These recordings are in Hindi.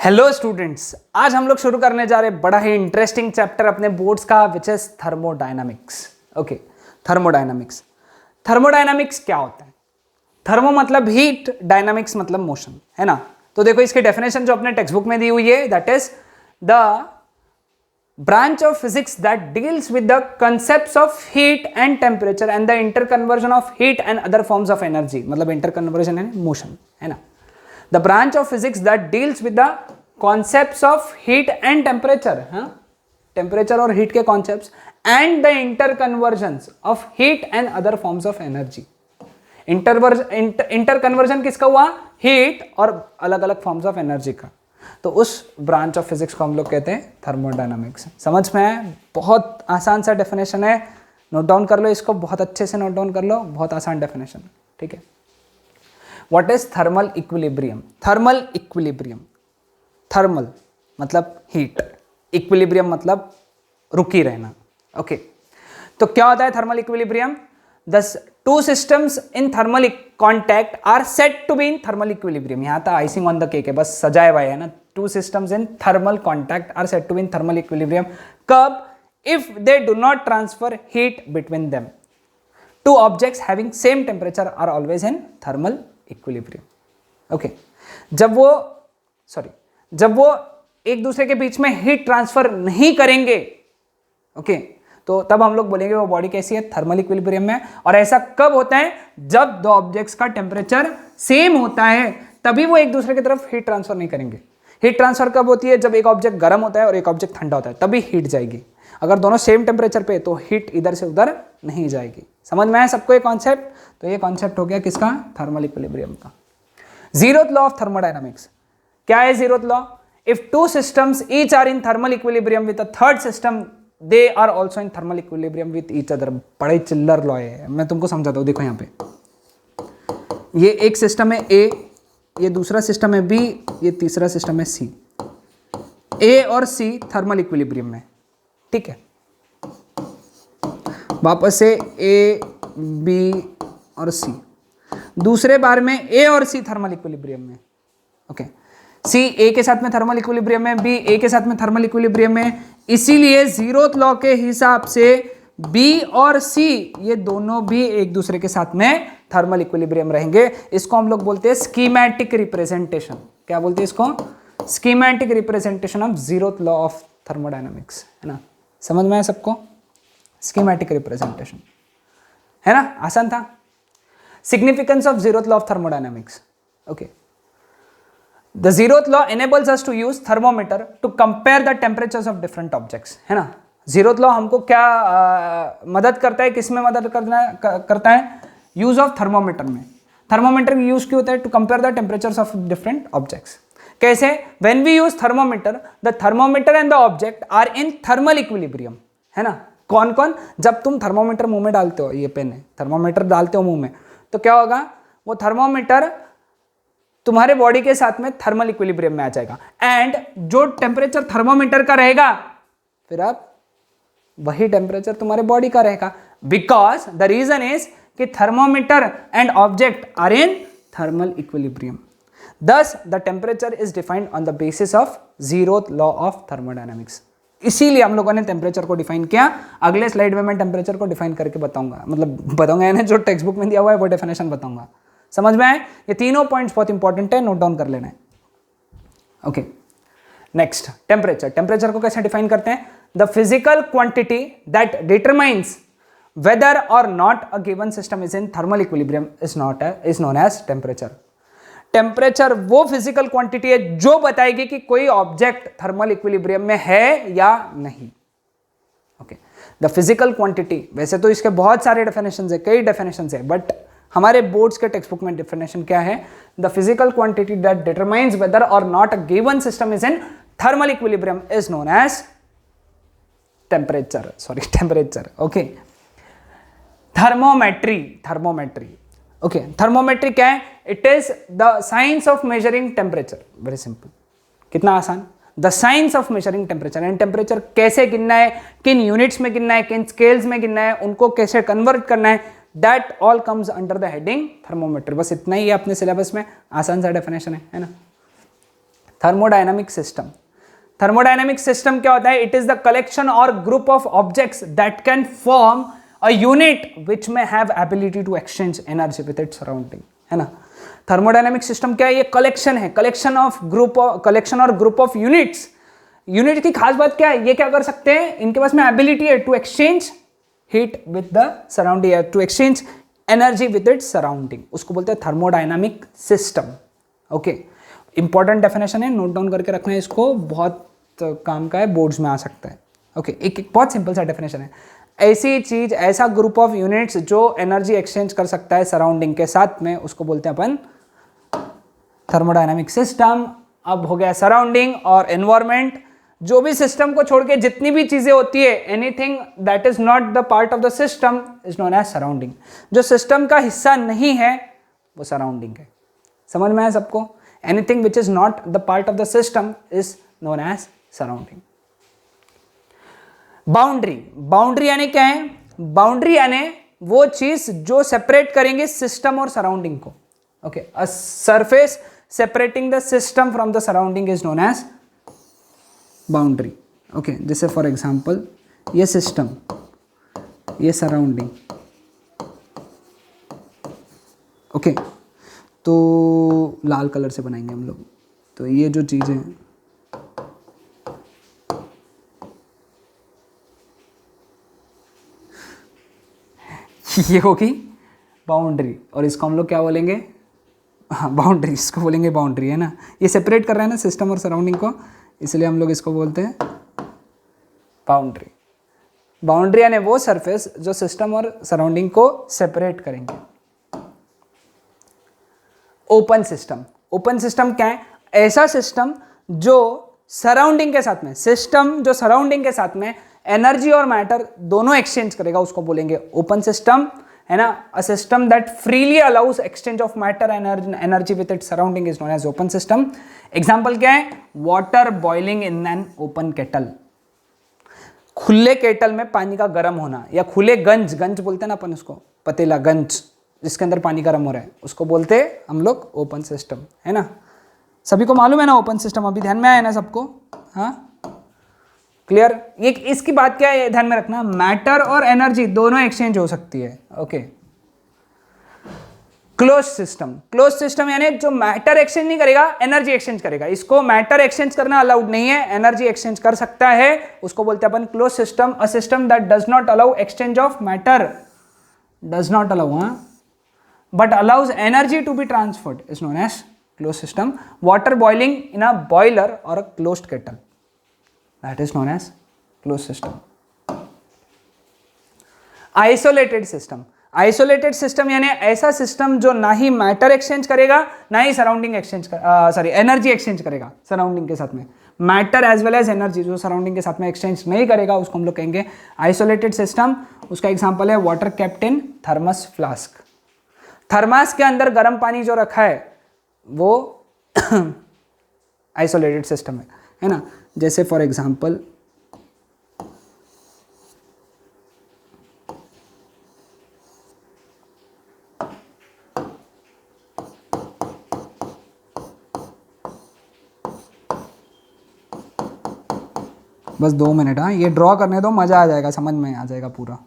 हेलो स्टूडेंट्स, आज हम लोग शुरू करने जा रहे हैं बड़ा ही इंटरेस्टिंग चैप्टर अपने बोर्ड्स का which is thermodynamics. Okay, thermodynamics. Thermodynamics क्या होता है? थर्मो मतलब हीट, डायनामिक्स मतलब मोशन, है ना। तो देखो इसकी डेफिनेशन जो अपने टेक्स्ट बुक में दी हुई है, that is the branch of physics that deals with the concepts of heat and temperature and the interconversion of heat and other forms of energy। मतलब interconversion है motion, है ना। The branch of physics that deals with the concepts of heat and temperature, हाँ, temperature और heat के concepts and the interconversions of heat and other forms of energy। Interconversion किसका हुआ? हीट और अलग अलग फॉर्म्स ऑफ एनर्जी का। तो उस ब्रांच ऑफ फिजिक्स को हम लोग कहते हैं थर्मोडायनामिक्स। समझ में है? बहुत आसान सा डेफिनेशन है, नोट डाउन कर लो इसको, बहुत अच्छे से नोट डाउन कर लो, बहुत आसान डेफिनेशन, ठीक है। What is thermal equilibrium? Thermal equilibrium, thermal मतलब हीट, इक्विलिब्रियम मतलब रुकी रहना। ओके, तो क्या होता है thermal equilibrium? The two systems in thermal contact are said to be in thermal equilibrium। यहाँ था आइसिंग ऑन द केक है, बस सजाए हुआ है ना। Two systems in thermal contact are said to be in thermal equilibrium कब? If they do not transfer heat between them। Two objects having same temperature are always in thermal equilibrium। Okay, जब वो एक दूसरे के बीच में हीट ट्रांसफर नहीं करेंगे, ओके, तो तब हम लोग बोलेंगे वो बॉडी कैसी है? थर्मल इक्विलिब्रियम में। और ऐसा कब होता है? जब दो ऑब्जेक्ट्स का टेम्परेचर सेम होता है, तभी वो एक दूसरे की तरफ हीट ट्रांसफर नहीं करेंगे। हीट ट्रांसफर कब होती है? जब एक ऑब्जेक्ट गर्म होता है और एक ऑब्जेक्ट ठंडा होता है, तभी हीट जाएगी। अगर दोनों सेम टेम्परेचर पे तो हीट इधर से उधर नहीं जाएगी। समझ में आया सबको ये कॉन्सेप्ट? तो ये कॉन्सेप्ट हो गया किसका? थर्मल इक्विलिब्रियम का। जीरोथ लॉ ऑफ थर्मोडायनामिक्स क्या है? Zeroth law, if two systems each are in thermal equilibrium with a third system they are also in thermal equilibrium with each other। बड़ा ही चिल्लर लॉ है, मैं तुमको समझाता हूँ। देखो यहाँ पे ये एक सिस्टम है ए, ये दूसरा सिस्टम है बी, ये तीसरा सिस्टम है सी। ए और सी थर्मल इक्विलिब्रियम में, ठीक है। वापस से ए बी और सी, दूसरे बार में ए और सी थर्मल इक्विलिब्रियम में, ओके। सी ए के साथ में थर्मल इक्विलिब्रियम में, बी ए के साथ में थर्मल इक्विलिब्रियम में। इसीलिए जीरोथ लॉ के हिसाब से बी और सी ये दोनों भी एक दूसरे के साथ में थर्मल इक्विलिब्रियम रहेंगे। इसको हम लोग बोलते हैं स्कीमेटिक रिप्रेजेंटेशन। क्या बोलते हैं इसको? Schematic representation of zeroth law of thermodynamics, है ना। समझ में आया सबको? स्कीमेटिक रिप्रेजेंटेशन, है ना, आसान था। Significance of zeroth law of thermodynamics, okay. The zeroth law enables us to use thermometer to compare the temperatures of different objects, है ना। zeroth law हमको क्या मदद करता है? किस में मदद करता है? यूज ऑफ थर्मोमीटर में। थर्मोमीटर यूज क्यों होता है? To compare the temperatures of different objects. कैसे? When we use thermometer, the thermometer and the object are in thermal equilibrium, है ना। कौन कौन? जब तुम थर्मोमीटर मुंह में डालते हो, ये पेन है, थर्मोमीटर डालते हो मुंह में, तो क्या होगा? वो थर्मोमीटर तुम्हारे बॉडी के साथ में थर्मल इक्विलिब्रियम में आ जाएगा। एंड जो टेम्परेचर थर्मोमीटर का रहेगा, फिर अब वही टेम्परेचर तुम्हारे बॉडी का रहेगा। बिकॉज द रीजन इज कि thermometer and object are in thermal equilibrium. Thus the temperature is defined on the basis of zeroth law of thermodynamics. इसीलिए हम लोगों ने टेम्परेचर को डिफाइन किया। अगले स्लाइड में मैं टेम्परेचर को डिफाइन करके बताऊंगा, मतलब बताऊंगा यानी जो टेक्स्ट बुक में दिया हुआ है वो डेफिनेशन बताऊंगा। समझ में आए? ये तीनों पॉइंट्स बहुत इंपॉर्टेंट है, नोट डाउन कर लेना है। Okay, next temperature. टेम्परेचर को कैसे डिफाइन करते हैं? The physical quantity that determines whether or not a given system is in thermal equilibrium is known as temperature. Temperature वो फिजिकल क्वांटिटी है जो बताएगी कि कोई ऑब्जेक्ट थर्मल इक्विलिब्रियम में है या नहीं। ओके, द फिजिकल क्वांटिटी, वैसे तो इसके बहुत सारे डेफिनेशंस है, कई डेफिनेशंस है, बट हमारे बोर्ड्स के टेक्स्ट बुक में डेफिनेशन क्या है? The physical quantity that determines whether or not a given system is in thermal equilibrium is known as temperature. Sorry, temperature. Okay, thermometry. Thermometry, okay, thermometry क्या है? It is the science of measuring temperature. Very simple, कितना आसान। The science of measuring temperature. And temperature कैसे गिनना है, किन यूनिट्स में गिनना है, किन स्केल्स में गिनना है, उनको कैसे कन्वर्ट करना है, That all comes under the heading thermometer। बस इतना ही है अपने सिलेबस में, आसान सा डेफिनेशन है ना। थर्मोडायनामिक सिस्टम, थर्मोडायनामिक सिस्टम क्या होता है? It is the collection or group of objects that can form a unit which may have ability to exchange energy with its surrounding, है ना। थर्मोडायनामिक सिस्टम क्या है? ये कलेक्शन है, collection or group of units. Unit की खास बात क्या है? ये क्या कर सकते हैं? इनके पास में एबिलिटी है to exchange heat with the surrounding, to exchange energy with its surrounding, उसको बोलते हैं thermodynamic system. Okay, important definition है, नोट डाउन करके रखना है इसको, बहुत काम का है, बोर्ड्स में आ सकता है। ओके, एक बहुत सिंपल सा डेफिनेशन है, ऐसी चीज, ऐसा ग्रुप ऑफ यूनिट्स जो एनर्जी एक्सचेंज कर सकता है सराउंडिंग के साथ में, उसको बोलते हैं अपन थर्मोडायनामिक सिस्टम। अब हो गया सराउंडिंग और एनवायरमेंट, जो भी सिस्टम को छोड़ के जितनी भी चीजें होती है, anything that is not the part of the system is known as surrounding. जो सिस्टम का हिस्सा नहीं है वो सराउंडिंग है। समझ में आया सबको? Anything which is not the part of the system is known as surrounding. Boundary, boundary यानी क्या है? बाउंड्री यानी वो चीज जो सेपरेट करेंगे सिस्टम और सराउंडिंग को। Okay, a surface separating the system from the surrounding is known as boundary. Okay, जैसे फॉर एग्जांपल ये सिस्टम, ये सराउंडिंग। ओके, तो लाल कलर से बनाएंगे हम लोग। तो ये जो चीज़ है, ये होगी बाउंड्री, और इसको हम लोग क्या बोलेंगे? हाँ, बाउंड्री, इसको बोलेंगे बाउंड्री, है ना। ये सेपरेट कर रहे हैं ना सिस्टम और सराउंडिंग को, इसलिए हम लोग इसको बोलते हैं बाउंड्री। बाउंड्री यानी वो सरफेस जो सिस्टम और सराउंडिंग को सेपरेट करेंगे। ओपन सिस्टम, ओपन सिस्टम क्या है? ऐसा सिस्टम जो सराउंडिंग के साथ में, सिस्टम जो सराउंडिंग के साथ में एनर्जी और मैटर दोनों एक्सचेंज करेगा, उसको बोलेंगे ओपन सिस्टम, है ना। A system that freely allows exchange of matter and energy with its surrounding is known as open system. Example क्या है? Water boiling in an open kettle, खुले केटल में पानी का गर्म होना, या खुले गंज, गंज बोलते हैं ना अपन उसको, पतीला, गंज जिसके अंदर पानी गर्म हो रहा है, उसको बोलते हैं हम लोग ओपन सिस्टम, है ना। सभी को मालूम है ना ओपन सिस्टम? अभी ध्यान में आया ना सबको? हाँ, क्लियर? ये इसकी बात क्या है, ध्यान में रखना, मैटर और एनर्जी दोनों एक्सचेंज हो सकती है। Okay, close system, close system यानी जो मैटर एक्सचेंज नहीं करेगा, एनर्जी एक्सचेंज करेगा। इसको मैटर एक्सचेंज करना अलाउड नहीं है, एनर्जी एक्सचेंज कर सकता है, उसको बोलते हैं अपन close system. A system that does not allow exchange of matter, does not allow, हाँ, but allows energy to be transferred is known as closed system. Water boiling in a boiler or a closed kettle, that is known as closed system. Isolated system, isolated system यानी ऐसा सिस्टम जो ना ही मैटर एक्सचेंज करेगा ना ही सराउंडिंग एक्सचेंज एनर्जी एक्सचेंज करेगा सराउंडिंग के साथ में। Matter as well as energy जो सराउंडिंग के साथ में एक्सचेंज नहीं करेगा उसको हम लोग कहेंगे आइसोलेटेड सिस्टम। उसका एग्जांपल है water kept in thermos flask. Thermos के अंदर गर्म पानी जो रखा है वो आइसोलेटेड सिस्टम है ना। जैसे फॉर एग्जांपल बस 2 मिनट, हाँ, ये ड्रॉ करने दो, मज़ा आ जाएगा, समझ में आ जाएगा पूरा।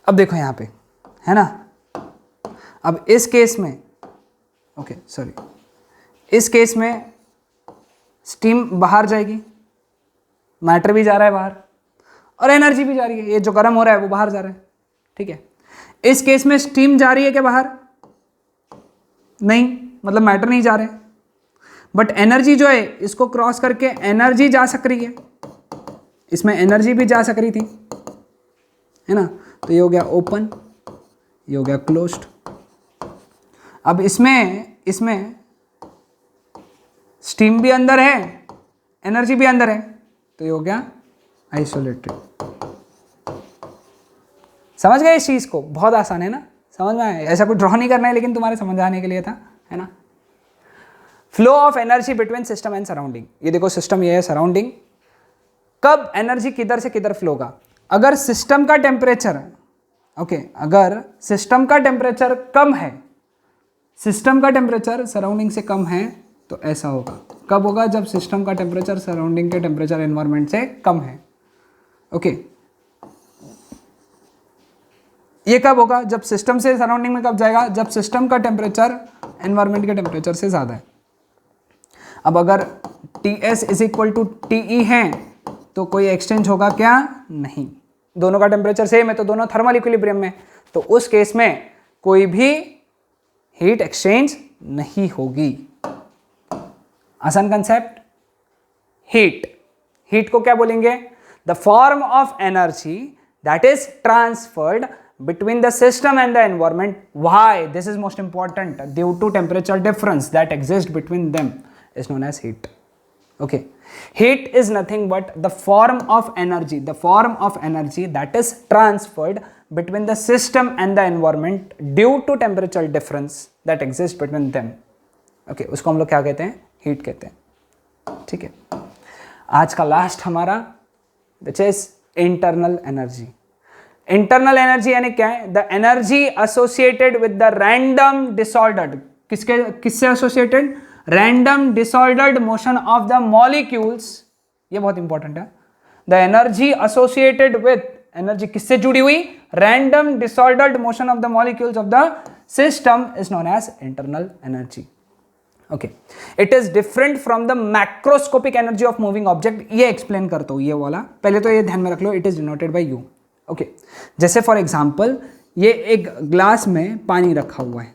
अब देखो यहाँ पे है ना, अब इस केस में इस केस में स्टीम बाहर जाएगी, मैटर भी जा रहा है बाहर और एनर्जी भी जा रही है, ये जो गर्म हो रहा है वो बाहर जा रहा है, ठीक है। इस केस में स्टीम जा रही है क्या बाहर? नहीं, मतलब मैटर नहीं जा रहे, बट एनर्जी जो है इसको क्रॉस करके एनर्जी जा सक रही है, इसमें एनर्जी भी जा सक रही थी, है ना, तो ये हो गया ओपन, ये हो गया क्लोज्ड। अब इसमें स्टीम भी अंदर है, एनर्जी भी अंदर है, तो ये हो गया आइसोलेटेड। समझ गए इस चीज को? बहुत आसान है ना, समझ में आया? ऐसा कुछ ड्रॉ नहीं करना है, लेकिन तुम्हारे समझ आने के लिए था, है ना। Flow of energy between system and surrounding. ये देखो सिस्टम, ये है सराउंडिंग। कब एनर्जी किधर से किधर फ्लो होगा? अगर सिस्टम का टेम्परेचर, ओके, अगर सिस्टम का टेम्परेचर कम है, सिस्टम का टेम्परेचर सराउंडिंग से कम है, तो ऐसा होगा। कब होगा? जब सिस्टम का टेम्परेचर सराउंडिंग के टेम्परेचर एनवायरनमेंट से कम है। ओके, ये कब होगा? जब सिस्टम से सराउंडिंग में कब जाएगा? जब सिस्टम का टेम्परेचर एनवायरनमेंट के टेम्परेचर से ज़्यादा है। अब अगर Ts is equal to TE है तो कोई एक्सचेंज होगा क्या? नहीं, दोनों का टेम्परेचर सेम है, तो दोनों थर्मल इक्विलिब्रियम में, तो उस केस में कोई भी हीट एक्सचेंज नहीं होगी। आसान कंसेप्ट। हीट को क्या बोलेंगे? The form of energy that is transferred between the system and the environment. Why? This is most important. Due to temperature difference that exists between them is known as heat. Okay, heat is nothing but the form of energy, that is transferred between the system and the environment due to temperature difference that exists between them. Okay, उसको हम लोग क्या कहते हैं? हीट कहते हैं। ठीक है, आज का लास्ट हमारा which is internal energy. Internal energy यानी क्या है? The energy associated with the random disordered, किससे associated? Random disordered motion of the molecules. ये बहुत इंपॉर्टेंट है। The energy associated with, energy किससे जुड़ी हुई? Random disordered motion of the molecules of the system is known as internal energy. Okay, it is different from the macroscopic energy of moving object. ये एक्सप्लेन करता हूं, ये वाला पहले तो ये ध्यान में रख लो, it is denoted by U. Okay, जैसे फॉर एग्जाम्पल ये एक ग्लास में पानी रखा हुआ है,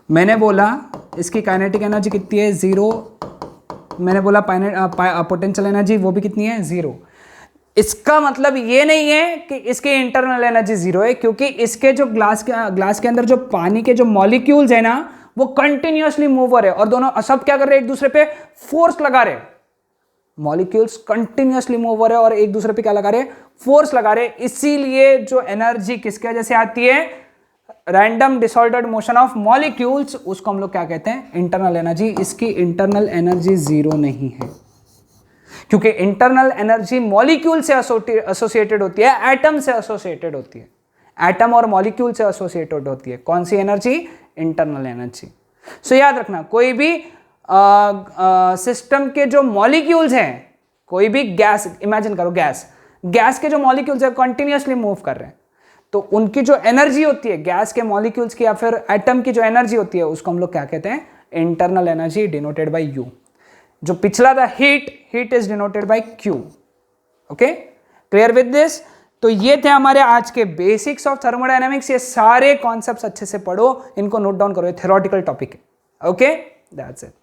मैंने बोला इसकी काइनेटिक एनर्जी कितनी है? 0। मैंने बोला पोटेंशियल एनर्जी वो भी कितनी है? 0। इसका मतलब ये नहीं है कि इसकी इंटरनल एनर्जी 0 है, क्योंकि इसके जो ग्लास के अंदर जो पानी के जो मॉलिक्यूल्स है ना, वो कंटिन्यूअसली मूव हो रहे हैं, और दोनों सब क्या कर रहे हैं? एक दूसरे पे फोर्स लगा रहे हैं। मॉलिक्यूल्स कंटिन्यूअसली मूव हो रहे हैं और एक दूसरे पे क्या लगा रहे हैं? फोर्स लगा रहे हैं। इसीलिए जो एनर्जी किसके वजह से आती है? Random disordered motion of molecules, उसको हम लोग क्या कहते हैं? Internal energy. इसकी इंटरनल एनर्जी 0 नहीं है, क्योंकि इंटरनल एनर्जी मॉलिक्यूल से एसोसिएटेड होती है, एटम से एसोसिएटेड होती है, एटम और मॉलिक्यूल से एसोसिएटेड होती है। कौन सी एनर्जी? Internal energy. सो याद रखना, कोई भी सिस्टम के जो मॉलिक्यूल्स हैं, कोई भी गैस, इमेजिन करो गैस के जो मॉलिक्यूल्स है कंटिन्यूअसली मूव कर रहे हैं, तो उनकी जो एनर्जी होती है गैस के मॉलिक्यूल्स की या फिर एटम की जो एनर्जी होती है, उसको हम लोग क्या कहते हैं? Internal energy, denoted by you. जो पिछला था heat is denoted bye Q. Okay, clear with this? तो ये थे हमारे आज के बेसिक्स ऑफ थर्मोडायनामिक्स। ये सारे कॉन्सेप्ट्स अच्छे से पढ़ो, इनको नोट डाउन करो, थ्योरेटिकल टॉपिक है। Okay, that's it.